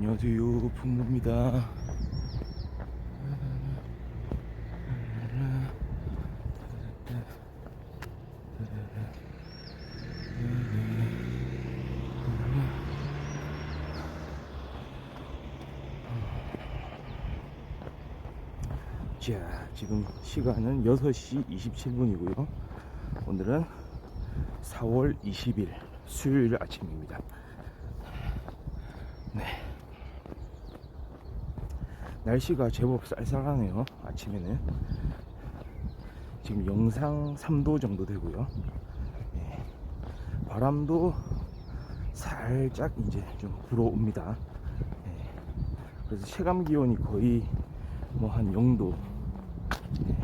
안녕하세요, 풍무입니다. 자, 지금 시간은 6시 27분이고요. 오늘은 4월 20일 수요일 아침입니다. 네. 날씨가 제법 쌀쌀하네요. 아침에는 지금 영상 3도 정도 되고요. 네. 바람도 살짝 이제 좀 불어옵니다. 네. 그래서 체감 기온이 거의 뭐 한 0도, 네.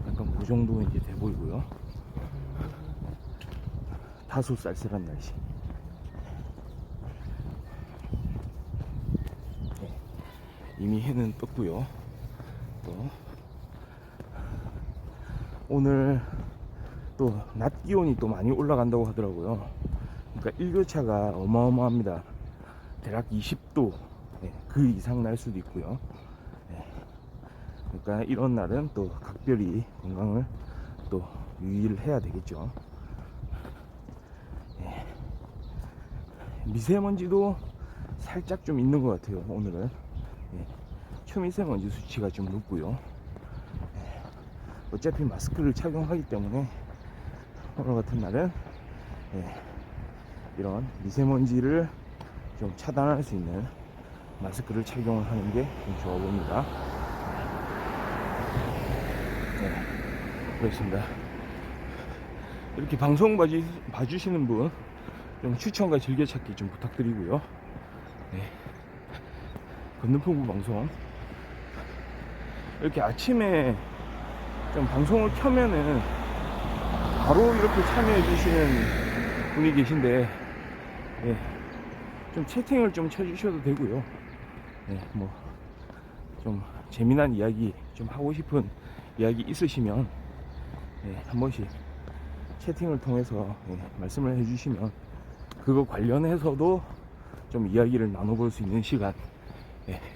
약간 그 정도 이제 돼 보이고요. 다소 쌀쌀한 날씨. 네. 이미 해는 떴고요. 또 오늘 또 낮 기온이 또 많이 올라간다고 하더라고요. 그러니까 일교차가 어마어마합니다. 대략 20도 그 이상 날 수도 있고요. 그러니까 이런 날은 또 각별히 건강을 또 유의를 해야 되겠죠. 미세먼지도 살짝 좀 있는 것 같아요. 오늘은 초미세먼지 수치가 좀 높고요. 어차피 마스크를 착용하기 때문에 오늘 같은 날은 이런 미세먼지를 좀 차단할 수 있는 마스크를 착용을 하는 게 좀 좋아 보입니다. 네, 그렇습니다. 이렇게 방송 봐주시는 분 좀 추천과 즐겨찾기 좀 부탁드리고요. 네. 건너풍부 방송 이렇게 아침에 좀 방송을 켜면은 바로 이렇게 참여해 주시는 분이 계신데, 예, 좀 채팅을 좀 쳐주셔도 되고요. 예, 뭐 좀 재미난 이야기 좀 하고 싶은 이야기 있으시면 한 번씩 채팅을 통해서 말씀을 해주시면 그거 관련해서도 좀 이야기를 나눠볼 수 있는 시간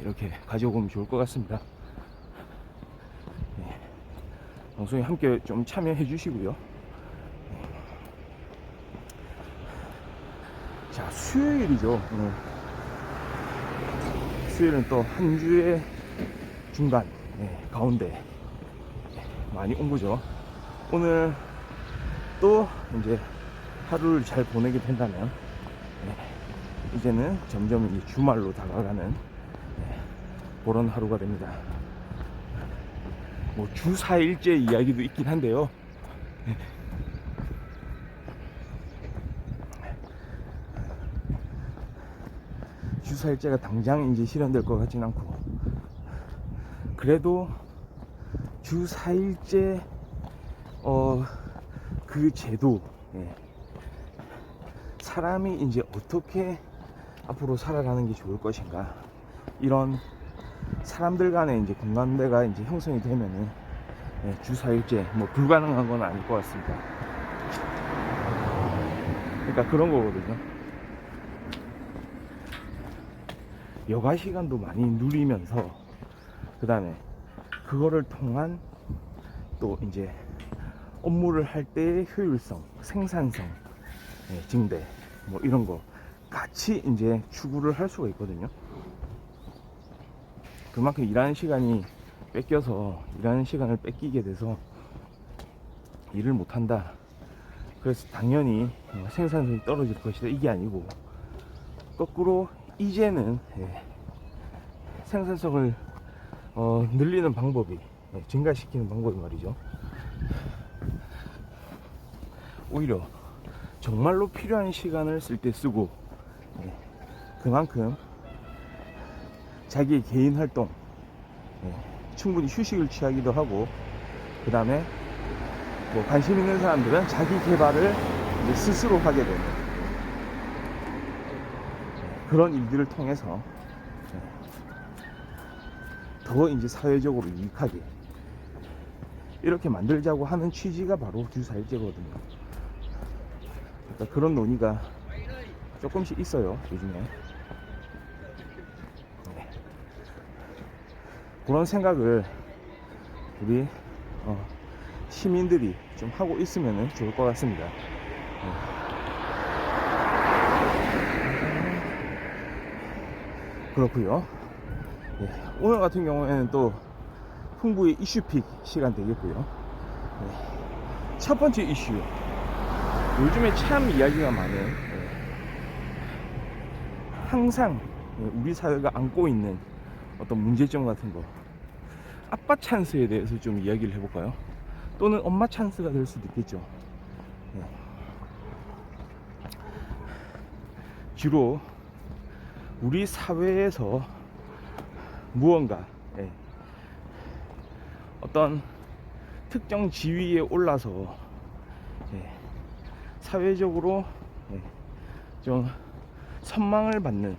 이렇게 가져보면 좋을 것 같습니다. 방송에 함께 좀 참여해 주시고요. 자, 수요일이죠. 오늘 수요일은 또 한 주의 중간 가운데 많이 온 거죠. 오늘 또 이제 하루를 잘 보내게 된다면 이제는 점점 이제 주말로 다가가는 그런 하루가 됩니다. 뭐 주 4일째 이야기도 있긴 한데요. 주 4일째가 당장 이제 실현될 것 같진 않고, 그래도 주 4일째 그 제도, 사람이 이제 어떻게 앞으로 살아가는 게 좋을 것인가, 이런 사람들 간의 이제 공감대가 이제 형성이 되면은 주 4일째 뭐 불가능한 건 아닐 것 같습니다. 그러니까 그런 거거든요. 여가 시간도 많이 누리면서 그 다음에 그거를 통한 또 이제 업무를 할 때의 효율성, 생산성 증대 뭐 이런 거 같이 이제 추구를 할 수가 있거든요. 그만큼 일하는 시간이 뺏겨서 일하는 시간을 뺏기게 돼서 일을 못한다. 그래서 당연히 생산성이 떨어질 것이다, 이게 아니고 거꾸로 이제는 생산성을 늘리는 방법이, 증가시키는 방법이 말이죠, 오히려 정말로 필요한 시간을 쓸 때 쓰고 그만큼 자기의 개인 활동, 충분히 휴식을 취하기도 하고, 그 다음에 뭐 관심 있는 사람들은 자기 개발을 이제 스스로 하게 되는 그런 일들을 통해서 더 이제 사회적으로 유익하게 이렇게 만들자고 하는 취지가 바로 주 4일제거든요. 그러니까 그런 논의가 조금씩 있어요, 요즘에. 그런 생각을 우리 시민들이 좀 하고 있으면 좋을 것 같습니다. 그렇고요. 예, 오늘 같은 경우에는 또 풍부의 이슈픽 시간 되겠고요. 예, 첫 번째 이슈, 요즘에 참 이야기가 많아요. 예, 항상 우리 사회가 안고 있는 어떤 문제점 같은 거, 아빠 찬스에 대해서 좀 이야기를 해볼까요? 또는 엄마 찬스가 될 수도 있겠죠. 예. 주로 우리 사회에서 무언가 어떤 특정 지위에 올라서 사회적으로 좀 선망을 받는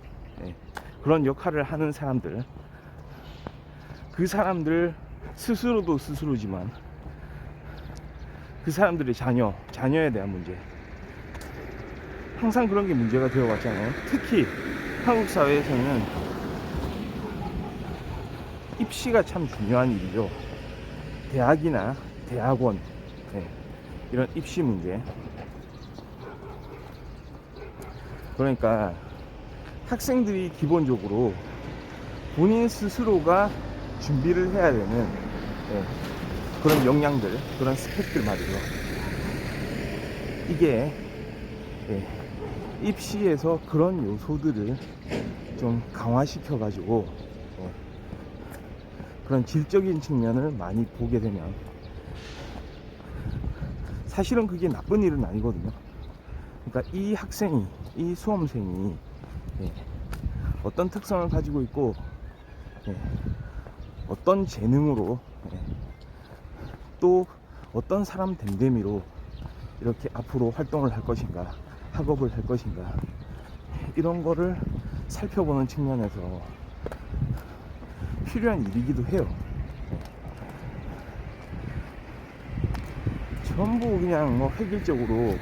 그런 역할을 하는 사람들, 그 사람들 스스로도 스스로지만 그 사람들의 자녀에 대한 문제, 항상 그런 게 문제가 되어 왔잖아요. 특히 한국 사회에서는 입시가 참 중요한 일이죠. 대학이나 대학원, 이런 입시 문제. 그러니까 학생들이 기본적으로 본인 스스로가 준비를 해야 되는 그런 역량들, 그런 스펙들 말이죠. 이게 입시에서 그런 요소들을 좀 강화시켜 가지고 그런 질적인 측면을 많이 보게 되면, 사실은 그게 나쁜 일은 아니거든요. 그러니까 이 학생이, 이 수험생이 어떤 특성을 가지고 있고 어떤 재능으로 또 어떤 사람 됨됨이로 이렇게 앞으로 활동을 할 것인가, 학업을 할 것인가, 이런 거를 살펴보는 측면에서 필요한 일이기도 해요. 전부 그냥 뭐 획일적으로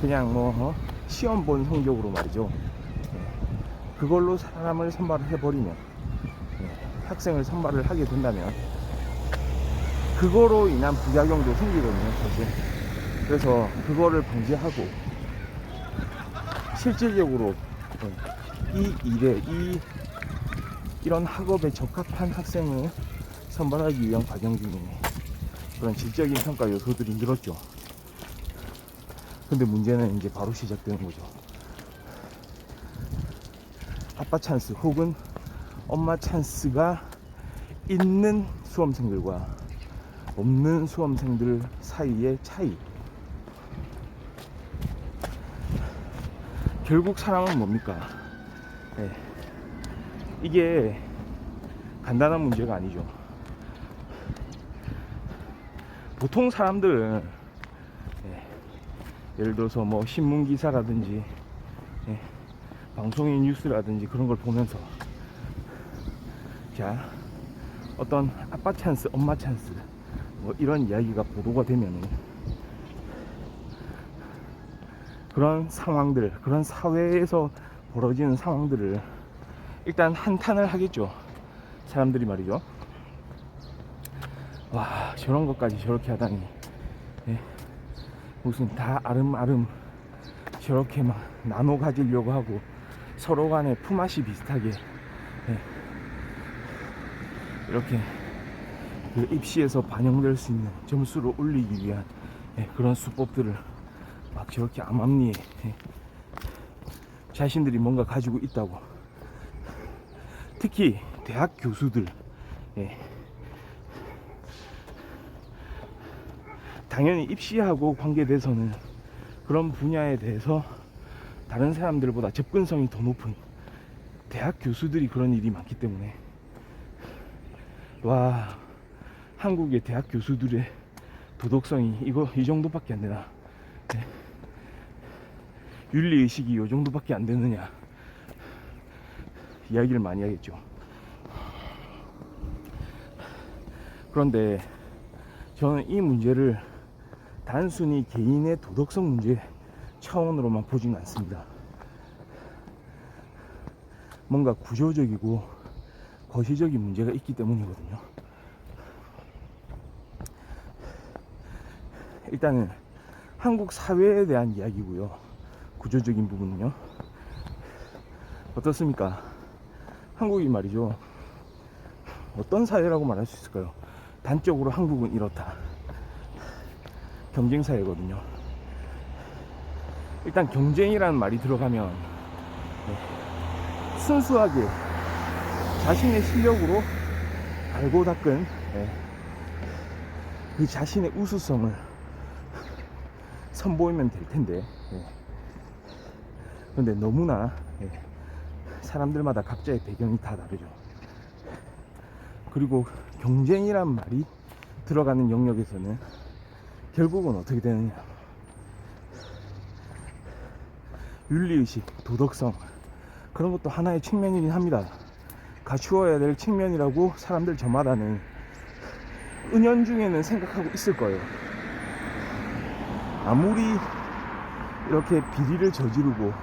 그냥 뭐 시험 본 성적으로 말이죠. 그걸로 사람을 선발을 해버리면, 학생을 선발을 하게 된다면 그거로 인한 부작용도 생기거든요, 사실. 그래서 그거를 방지하고 실질적으로 이 일에, 이런 학업에 적합한 학생을 선발하기 위한 과정 중에 그런 질적인 평가 요소들이 늘었죠. 근데 문제는 이제 바로 시작되는 거죠. 아빠 찬스 혹은 엄마 찬스가 있는 수험생들과 없는 수험생들 사이의 차이. 결국 사람은 뭡니까? 이게 간단한 문제가 아니죠. 보통 사람들은 예를 들어서 뭐 신문 기사라든지 방송의 뉴스라든지 그런 걸 보면서, 자, 어떤 아빠 찬스, 엄마 찬스 뭐 이런 이야기가 보도가 되면은 그런 상황들, 그런 사회에서 벌어지는 상황들을 일단 한탄을 하겠죠, 사람들이 말이죠. 와, 저런 것까지 저렇게 하다니, 무슨 다 아름아름 저렇게 막 나눠 가지려고 하고 서로 간에 품앗이 비슷하게 이렇게 그 입시에서 반영될 수 있는 점수를 올리기 위한 그런 수법들을 막 저렇게 암암리에 자신들이 뭔가 가지고 있다고. 특히 대학 교수들, 당연히 입시하고 관계돼서는 그런 분야에 대해서 다른 사람들보다 접근성이 더 높은 대학 교수들이 그런 일이 많기 때문에, 와, 한국의 대학 교수들의 도덕성이 이 정도밖에 안 되나, 윤리의식이 이 정도밖에 안 되느냐 이야기를 많이 하겠죠. 그런데 저는 이 문제를 단순히 개인의 도덕성 문제 차원으로만 보지는 않습니다. 뭔가 구조적이고 거시적인 문제가 있기 때문이거든요. 일단은 한국 사회에 대한 이야기고요. 구조적인 부분은요. 어떻습니까? 한국이 말이죠. 어떤 사회라고 말할 수 있을까요? 단적으로 한국은 이렇다. 경쟁 사회거든요. 일단 경쟁이라는 말이 들어가면 순수하게 자신의 실력으로 갈고 닦은 그 자신의 우수성을 선보이면 될 텐데, 그런데 너무나 사람들마다 각자의 배경이 다 다르죠. 그리고 경쟁이란 말이 들어가는 영역에서는 결국은 어떻게 되느냐, 윤리의식, 도덕성, 그런 것도 하나의 측면이긴 합니다. 갖추어야 될 측면이라고 사람들 저마다는 은연중에는 생각하고 있을 거예요. 아무리 이렇게 비리를 저지르고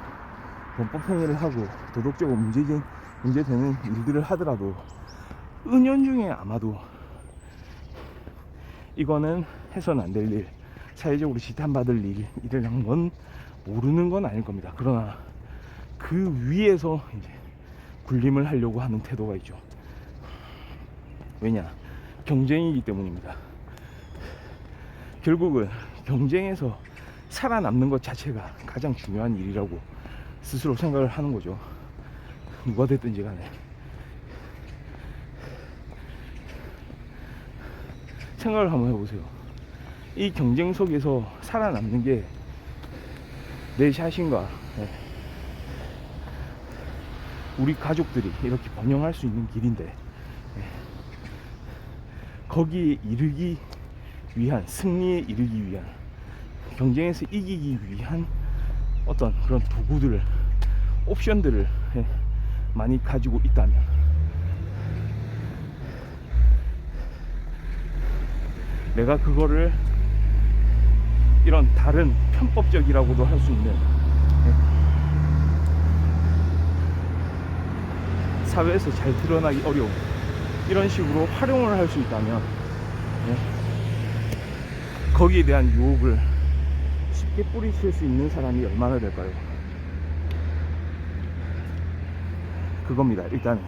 범법행위를 하고 도덕적으로 문제되는 일들을 하더라도 은연중에 아마도 이거는 해서는 안 될 일, 사회적으로 지탄받을 일이라는 건 모르는 건 아닐 겁니다. 그러나 그 위에서 이제 군림을 하려고 하는 태도가 있죠. 왜냐? 경쟁이기 때문입니다. 결국은 경쟁에서 살아남는 것 자체가 가장 중요한 일이라고 스스로 생각을 하는 거죠. 누가 됐든지 간에. 생각을 한번 해보세요. 이 경쟁 속에서 살아남는 게 내 자신과 우리 가족들이 이렇게 번영할 수 있는 길인데, 거기에 이르기 위한, 승리에 이르기 위한, 경쟁에서 이기기 위한 어떤 그런 도구들을, 옵션들을 많이 가지고 있다면, 내가 그거를 이런 다른 편법적이라고도 할 수 있는 사회에서 잘 드러나기 어려운 이런 식으로 활용을 할 수 있다면, 거기에 대한 유혹을 쉽게 뿌리칠 수 있는 사람이 얼마나 될까요? 그겁니다. 일단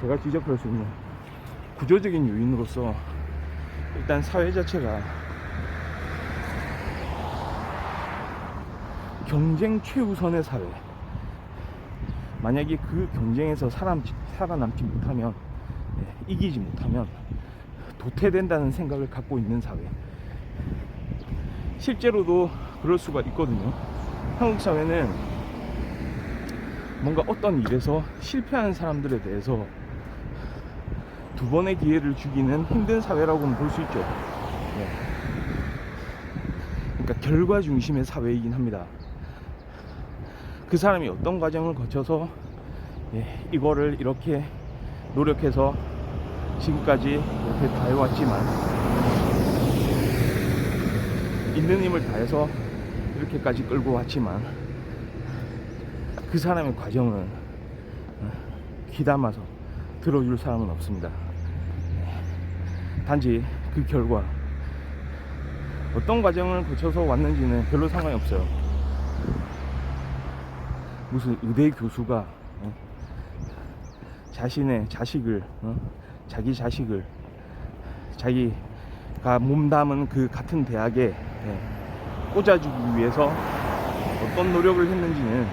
제가 지적할 수 있는 구조적인 요인으로서, 일단 사회 자체가 경쟁 최우선의 사회, 만약에 그 경쟁에서 살아남지 못하면, 이기지 못하면 도태된다는 생각을 갖고 있는 사회, 실제로도 그럴 수가 있거든요. 한국 사회는 뭔가 어떤 일에서 실패하는 사람들에 대해서 두 번의 기회를 주기는 힘든 사회라고는 볼 수 있죠. 그러니까 결과 중심의 사회이긴 합니다. 그 사람이 어떤 과정을 거쳐서 이거를 이렇게 노력해서 지금까지 이렇게 다 해왔지만, 있는 힘을 다해서 이렇게까지 끌고 왔지만, 그 사람의 과정은 귀담아서 들어줄 사람은 없습니다. 단지 그 결과, 어떤 과정을 거쳐서 왔는지는 별로 상관이 없어요. 무슨 의대 교수가 자신의 자식을, 자기 자식을 자기가 몸담은 그 같은 대학에 꽂아주기 위해서 어떤 노력을 했는지는,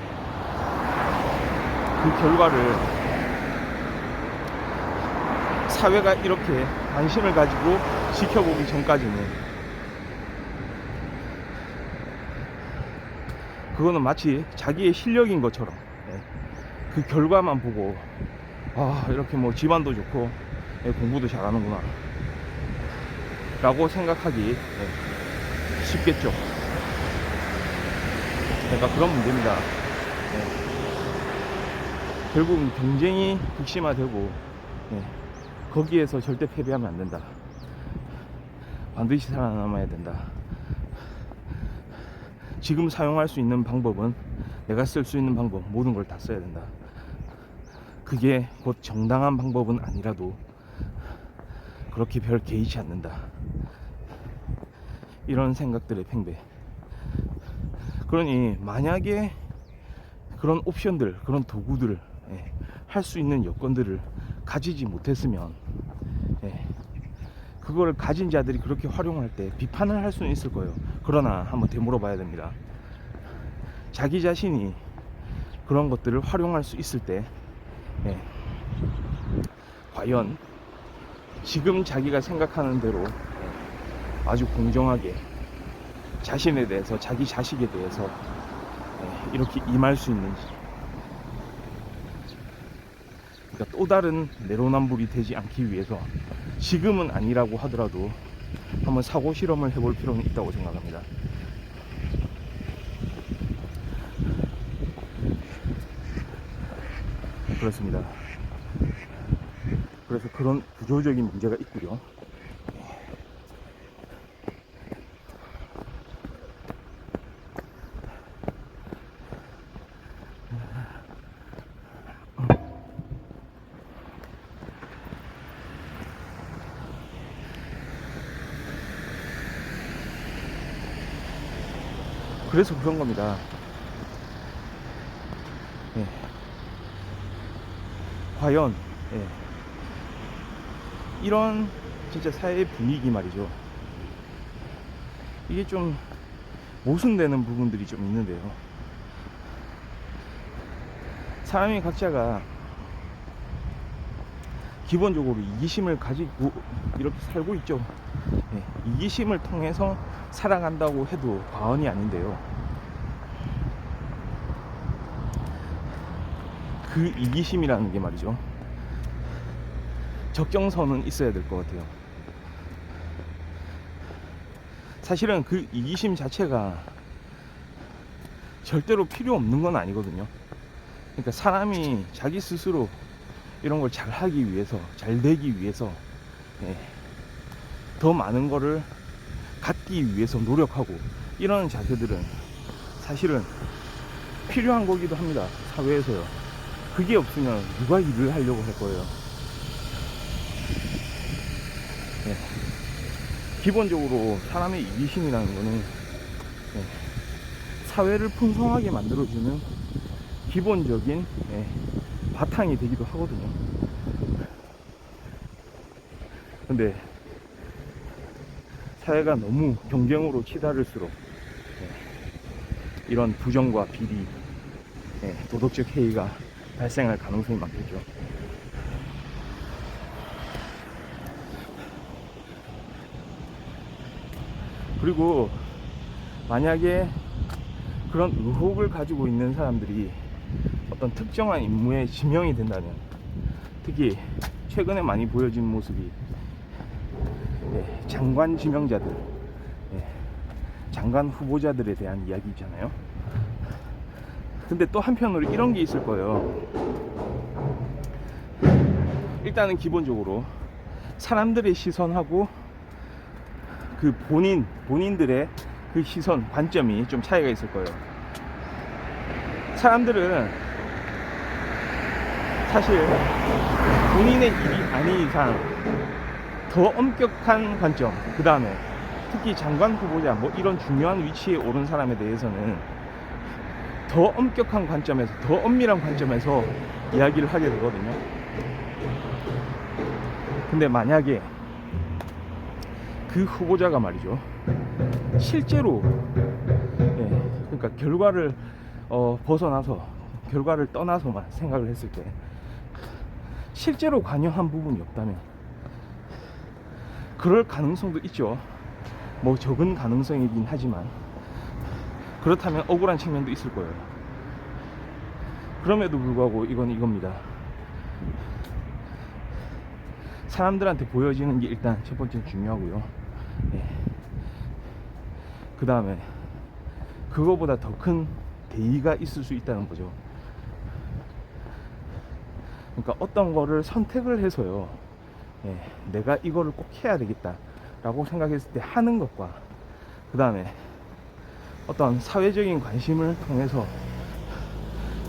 그 결과를 사회가 이렇게 관심을 가지고 지켜보기 전까지는, 그거는 마치 자기의 실력인 것처럼 그 결과만 보고, 아, 이렇게 뭐 집안도 좋고 공부도 잘하는구나 라고 생각하기 쉽겠죠. 그러니까 그런 문제입니다. 결국은 경쟁이 극심화되고, 거기에서 절대 패배하면 안 된다. 반드시 살아남아야 된다. 지금 사용할 수 있는 방법은, 내가 쓸 수 있는 방법 모든 걸 다 써야 된다. 그게 곧 정당한 방법은 아니라도 그렇게 별 개의치 않는다. 이런 생각들의 팽배. 그러니 만약에 그런 옵션들, 그런 도구들을 할 수 있는 여건들을 가지지 못했으면 그걸 가진 자들이 그렇게 활용할 때 비판을 할 수는 있을 거예요. 그러나 한번 되물어봐야 됩니다. 자기 자신이 그런 것들을 활용할 수 있을 때 과연 지금 자기가 생각하는 대로 아주 공정하게 자신에 대해서, 자기 자식에 대해서 이렇게 임할 수 있는지. 그러니까 또 다른 내로남불이 되지 않기 위해서 지금은 아니라고 하더라도 한번 사고 실험을 해볼 필요는 있다고 생각합니다. 그렇습니다. 그래서 그런 구조적인 문제가 있고요. 그래서 그런 겁니다. 과연 이런 진짜 사회 분위기 말이죠. 이게 좀 모순되는 부분들이 좀 있는데요. 사람이 각자가 기본적으로 이기심을 가지고 이렇게 살고 있죠. 이기심을 통해서 살아간다고 해도 과언이 아닌데요. 그 이기심이라는 게 말이죠, 적정선은 있어야 될 것 같아요. 사실은 그 이기심 자체가 절대로 필요 없는 건 아니거든요. 그러니까 사람이 자기 스스로 이런 걸 잘 하기 위해서, 잘 되기 위해서 더 많은 거를 갖기 위해서 노력하고 이런 자세들은 사실은 필요한 거기도 합니다. 사회에서요. 그게 없으면 누가 일을 하려고 할 거예요. 기본적으로 사람의 이기심이라는 거는 사회를 풍성하게 만들어주는 기본적인 바탕이 되기도 하거든요. 근데 사회가 너무 경쟁으로 치달을수록 이런 부정과 비리, 도덕적 해이가 발생할 가능성이 많겠죠. 그리고 만약에 그런 의혹을 가지고 있는 사람들이 어떤 특정한 임무에 지명이 된다면, 특히 최근에 많이 보여진 모습이 장관 지명자들, 장관 후보자들에 대한 이야기잖아요. 근데 또 한편으로 이런 게 있을 거예요. 일단은 기본적으로 사람들의 시선하고 그 본인들의 그 시선, 관점이 좀 차이가 있을 거예요. 사람들은 사실 본인의 일이 아닌 이상 더 엄격한 관점, 그 다음에 특히 장관 후보자 뭐 이런 중요한 위치에 오른 사람에 대해서는 더 엄격한 관점에서, 더 엄밀한 관점에서 이야기를 하게 되거든요. 근데 만약에 그 후보자가 말이죠, 실제로 그러니까 결과를 벗어나서, 결과를 떠나서만 생각을 했을 때 실제로 관여한 부분이 없다면 그럴 가능성도 있죠. 뭐 적은 가능성이긴 하지만 그렇다면 억울한 측면도 있을 거예요. 그럼에도 불구하고 이건 이겁니다. 사람들한테 보여지는 게 일단 첫 번째 중요하고요. 그 다음에 그거보다 더 큰 대의가 있을 수 있다는 거죠. 그러니까 어떤 거를 선택을 해서요, 내가 이거를 꼭 해야 되겠다 라고 생각했을 때 하는 것과, 그 다음에 어떤 사회적인 관심을 통해서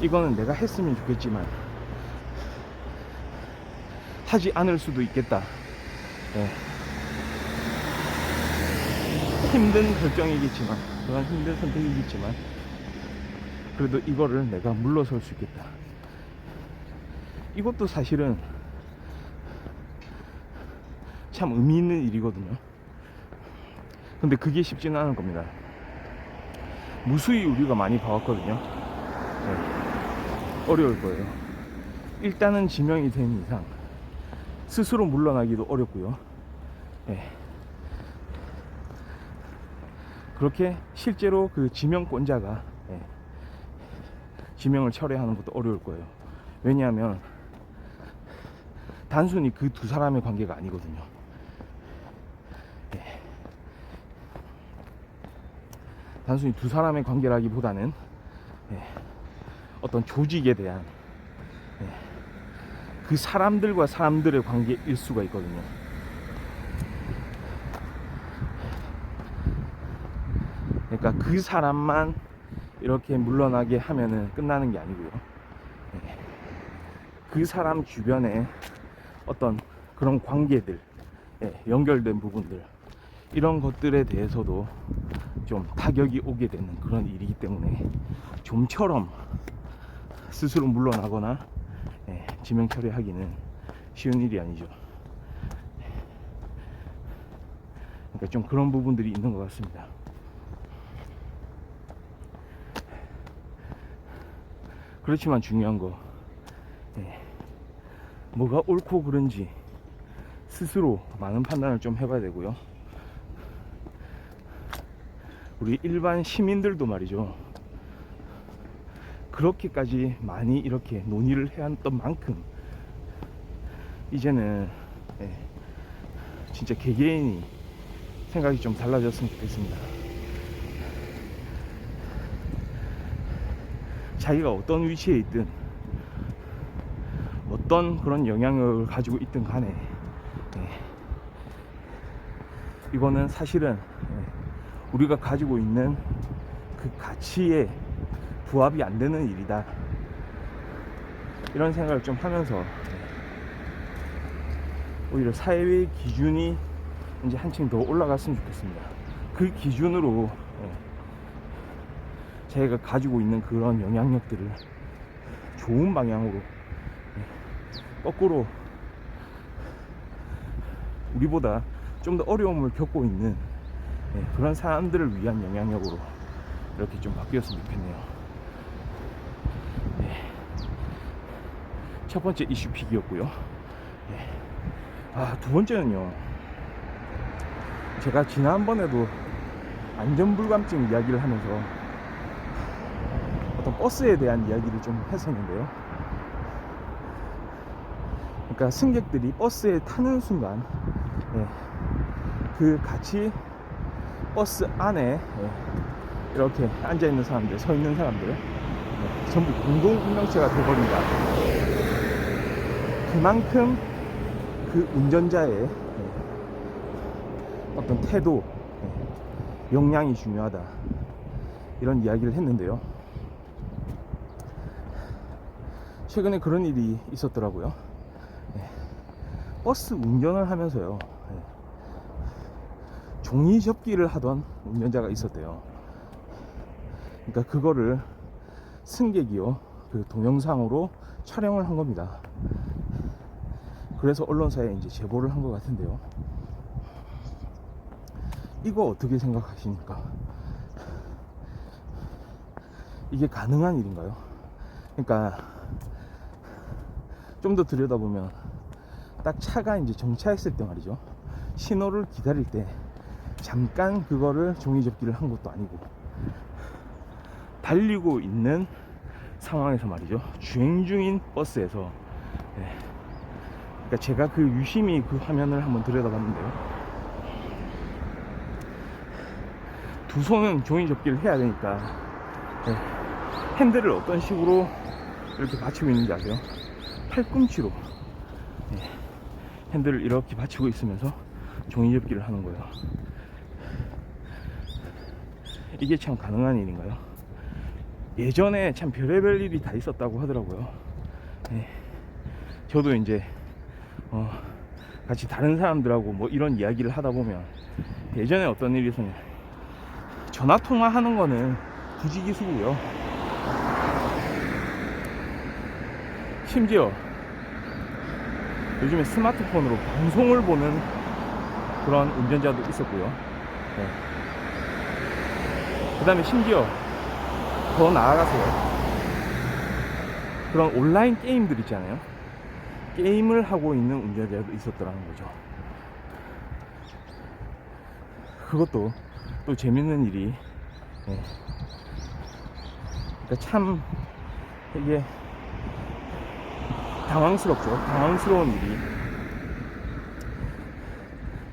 이거는 내가 했으면 좋겠지만 하지 않을 수도 있겠다. 예. 힘든 결정이겠지만, 그런 힘든 선택이겠지만, 그래도 이거를 내가 물러설 수 있겠다. 이것도 사실은 참 의미 있는 일이거든요. 근데 그게 쉽지는 않을 겁니다. 무수히 우리가 많이 봐왔거든요. 네. 어려울 거예요. 일단은 지명이 된 이상 스스로 물러나기도 어렵고요. 네. 그렇게 실제로 그 지명권자가 지명을 철회하는 것도 어려울 거예요. 왜냐하면 단순히 그 두 사람의 관계가 아니거든요. 단순히 두 사람의 관계라기보다는 어떤 조직에 대한 그 사람들과 사람들의 관계일 수가 있거든요. 그러니까 그 사람만 이렇게 물러나게 하면은 끝나는 게 아니고요. 그 사람 주변에 어떤 그런 관계들, 연결된 부분들, 이런 것들에 대해서도 좀 타격이 오게 되는 그런 일이기 때문에 좀처럼 스스로 물러나거나 지명 처리하기는 쉬운 일이 아니죠. 그러니까 좀 그런 부분들이 있는 것 같습니다. 그렇지만 중요한 거, 뭐가 옳고 그른지 스스로 많은 판단을 좀 해봐야 되고요. 우리 일반 시민들도 말이죠, 그렇게까지 많이 이렇게 논의를 해왔던 만큼 이제는 진짜 개개인이 생각이 좀 달라졌으면 좋겠습니다. 자기가 어떤 위치에 있든 어떤 그런 영향력을 가지고 있든 간에 이거는 사실은 우리가 가지고 있는 그 가치에 부합이 안 되는 일이다, 이런 생각을 좀 하면서 오히려 사회의 기준이 이제 한층 더 올라갔으면 좋겠습니다. 그 기준으로 자기가 가지고 있는 그런 영향력들을 좋은 방향으로, 거꾸로 우리보다 좀 더 어려움을 겪고 있는 그런 사람들을 위한 영향력으로 이렇게 좀 바뀌었으면 좋겠네요. 첫 번째 이슈 픽이었고요. 두 번째는요, 제가 지난번에도 안전불감증 이야기를 하면서 어떤 버스에 대한 이야기를 좀 했었는데요. 그러니까 승객들이 버스에 타는 순간 그 같이 버스 안에 이렇게 앉아있는 사람들, 서 있는 사람들 전부 공동분명체가 돼버린다. 그만큼 그 운전자의 어떤 태도, 역량이 중요하다, 이런 이야기를 했는데요. 최근에 그런 일이 있었더라고요. 버스 운전을 하면서요, 종이 접기를 하던 운전자가 있었대요. 그러니까 그거를 승객이요, 그 동영상으로 촬영을 한 겁니다. 그래서 언론사에 이제 제보를 한 것 같은데요. 이거 어떻게 생각하십니까? 이게 가능한 일인가요? 그러니까 좀 더 들여다보면 딱 차가 이제 정차했을 때 말이죠, 신호를 기다릴 때 잠깐 그거를 종이접기를 한 것도 아니고, 달리고 있는 상황에서 말이죠, 주행 중인 버스에서, 그러니까 제가 그 유심히 그 화면을 한번 들여다봤는데요, 두 손은 종이접기를 해야 되니까 핸들을 어떤 식으로 이렇게 받치고 있는지 아세요? 팔꿈치로 핸들을 이렇게 받치고 있으면서 종이접기를 하는 거예요. 이게 참 가능한 일인가요? 예전에 참 별의별 일이 다 있었다고 하더라고요. 저도 이제 같이 다른 사람들하고 뭐 이런 이야기를 하다 보면 예전에 어떤 일이 있었냐, 전화 통화하는 거는 부지기수고요. 심지어 요즘에 스마트폰으로 방송을 보는 그런 운전자도 있었고요. 네. 그 다음에 심지어 더 나아가서요, 그런 온라인 게임들 있잖아요. 게임을 하고 있는 운전자도 있었더라는 거죠. 그것도 또 재밌는 일이, 네. 그러니까 참 이게 당황스럽죠. 당황스러운 일이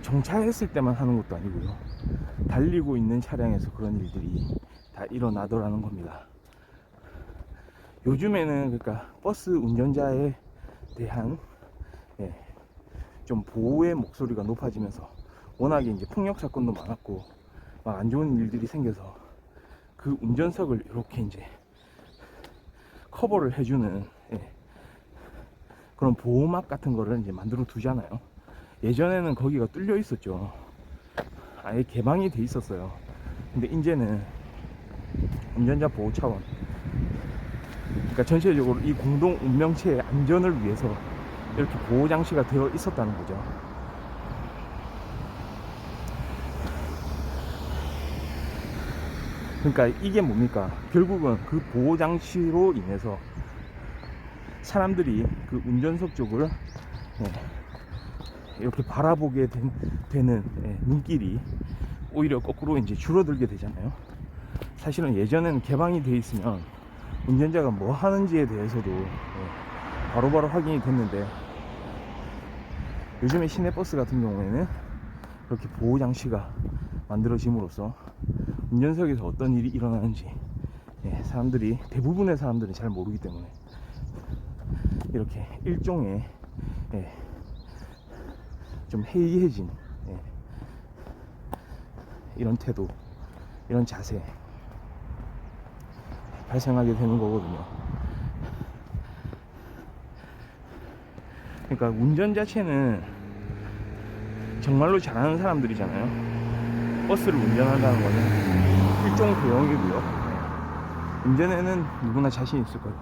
정차했을 때만 하는 것도 아니고요, 달리고 있는 차량에서 그런 일들이 다 일어나더라는 겁니다. 요즘에는 그러니까 버스 운전자에 대한, 예, 좀 보호의 목소리가 높아지면서 워낙에 이제 폭력 사건도 많았고 막 안 좋은 일들이 생겨서 그 운전석을 이렇게 이제 커버를 해주는, 예, 그런 보호막 같은 거를 이제 만들어 두잖아요. 예전에는 거기가 뚫려 있었죠. 아예 개방이 돼 있었어요. 근데 이제는 운전자 보호 차원, 그러니까 전체적으로 이 공동 운명체의 안전을 위해서 이렇게 보호 장치가 되어 있었다는 거죠. 그러니까 이게 뭡니까? 결국은 그 보호 장치로 인해서 사람들이 그 운전석 쪽을, 이렇게 바라보게 되는, 눈길이 오히려 거꾸로 이제 줄어들게 되잖아요. 사실은 예전에는 개방이 돼 있으면 운전자가 뭐 하는지에 대해서도 바로바로 확인이 됐는데, 요즘에 시내버스 같은 경우에는 그렇게 보호장치가 만들어짐으로써 운전석에서 어떤 일이 일어나는지, 사람들이, 대부분의 사람들은 잘 모르기 때문에 이렇게 일종의, 좀 해이해진, 이런 태도, 이런 자세 발생하게 되는 거거든요. 그러니까 운전 자체는 정말로 잘하는 사람들이잖아요. 버스를 운전한다는 거는 일종 도형이고요. 운전에는 누구나 자신 있을 거예요.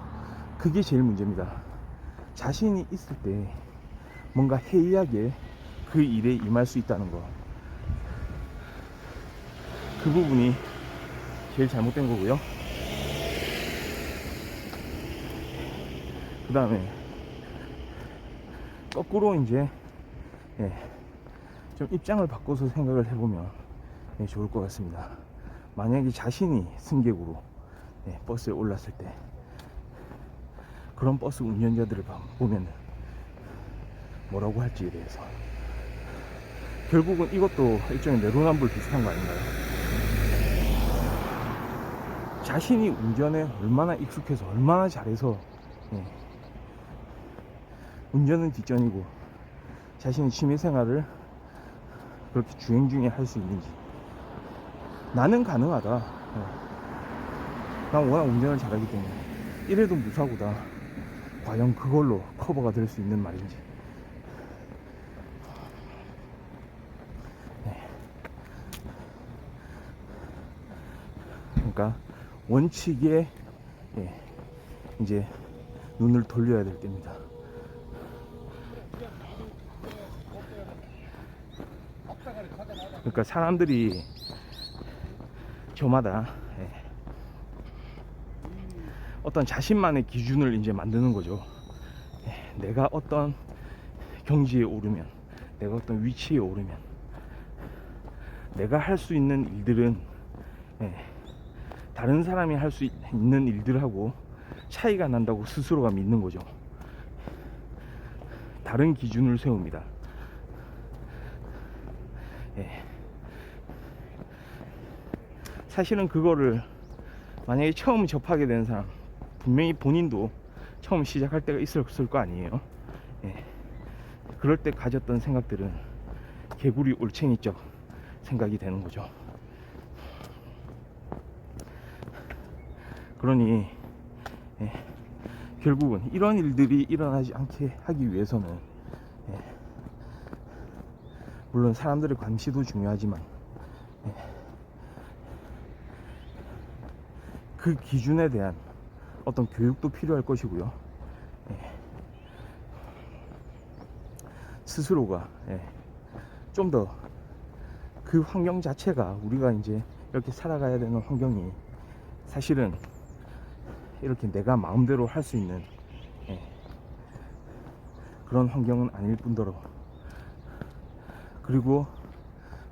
그게 제일 문제입니다. 자신이 있을 때 뭔가 해이하게 그 일에 임할 수 있다는 거, 그 부분이 제일 잘못된 거고요. 그 다음에 거꾸로 이제, 좀 입장을 바꿔서 생각을 해보면, 좋을 것 같습니다. 만약에 자신이 승객으로, 버스에 올랐을 때 그런 버스 운전자들을 보면 뭐라고 할지에 대해서, 결국은 이것도 일종의 내로남불 비슷한 거 아닌가요? 자신이 운전에 얼마나 익숙해서 얼마나 잘해서, 운전은 뒷전이고 자신의 취미생활을 그렇게 주행 중에 할 수 있는지. 나는 가능하다, 난 워낙 운전을 잘하기 때문에 이래도 무사고다, 과연 그걸로 커버가 될 수 있는 말인지. 그러니까 원칙에, 이제 눈을 돌려야 될 때입니다. 그러니까 사람들이 저마다, 어떤 자신만의 기준을 이제 만드는 거죠. 내가 어떤 경지에 오르면, 내가 어떤 위치에 오르면 내가 할 수 있는 일들은, 다른 사람이 할 수 있는 일들하고 차이가 난다고 스스로가 믿는 거죠. 다른 기준을 세웁니다. 사실은 그거를 만약에 처음 접하게 된 사람, 분명히 본인도 처음 시작할 때가 있었을 거 아니에요. 그럴 때 가졌던 생각들은 개구리 올챙이적 생각이 되는 거죠. 그러니, 결국은 이런 일들이 일어나지 않게 하기 위해서는 예. 물론 사람들의 감시도 중요하지만 예. 그 기준에 대한 어떤 교육도 필요할 것이고요. 예. 스스로가 예. 좀 더 그 환경 자체가 우리가 이제 이렇게 살아가야 되는 환경이 사실은 이렇게 내가 마음대로 할 수 있는 예. 그런 환경은 아닐 뿐더러, 그리고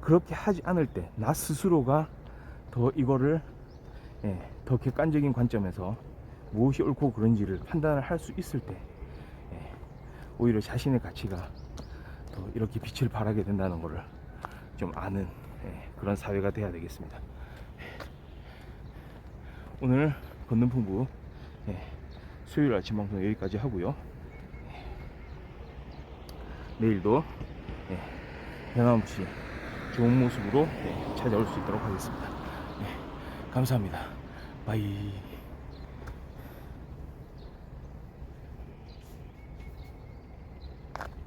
그렇게 하지 않을 때 나 스스로가 더 이거를 예, 더 객관적인 관점에서 무엇이 옳고 그른지를 판단을 할 수 있을 때 예, 오히려 자신의 가치가 더 이렇게 빛을 발하게 된다는 것을 좀 아는 예, 그런 사회가 돼야 되겠습니다. 오늘 건능풍부 예, 수요일 아침 방송 여기까지 하고요. 내일도 예, 변함없이 좋은 모습으로 예, 찾아올 수 있도록 하겠습니다. 예, 감사합니다. 바이.